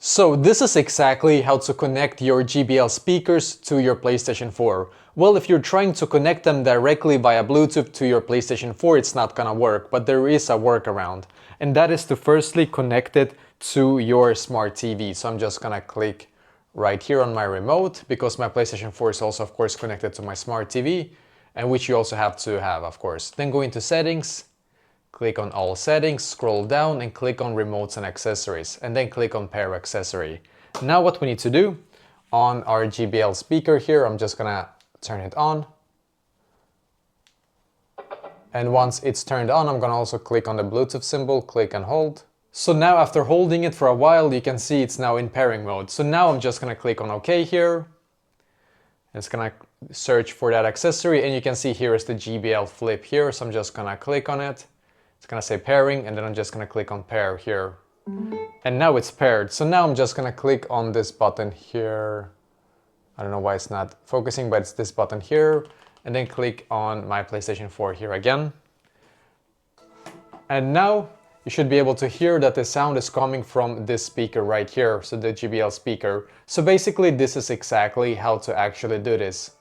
So this is exactly how to connect your JBL speakers to your PlayStation 4. Well, if you're trying to connect them directly via Bluetooth to your PlayStation 4, it's not gonna work, but there is a workaround. And that is to firstly connect it to your smart TV. So I'm just gonna click right here on my remote, because my PlayStation 4 is also of course connected to my smart TV, and which you also have to have, of course. Then go into settings, click on all settings, scroll down and click on remotes and accessories, and then click on pair accessory. Now what we need to do on our JBL speaker here, I'm just gonna turn it on. And once it's turned on, I'm gonna also click on the Bluetooth symbol, click and hold. So now after holding it for a while, you can see it's now in pairing mode. So now I'm just gonna click on OK here. It's gonna search for that accessory, and you can see here is the JBL flip here. So I'm just gonna click on it. It's gonna say pairing, and then I'm just gonna click on pair here. And now it's paired. So now I'm just gonna click on this button here. I don't know why it's not focusing, but it's this button here. And then click on my PlayStation 4 here again. And now you should be able to hear that the sound is coming from this speaker right here, so the JBL speaker. So basically this is exactly how to actually do this.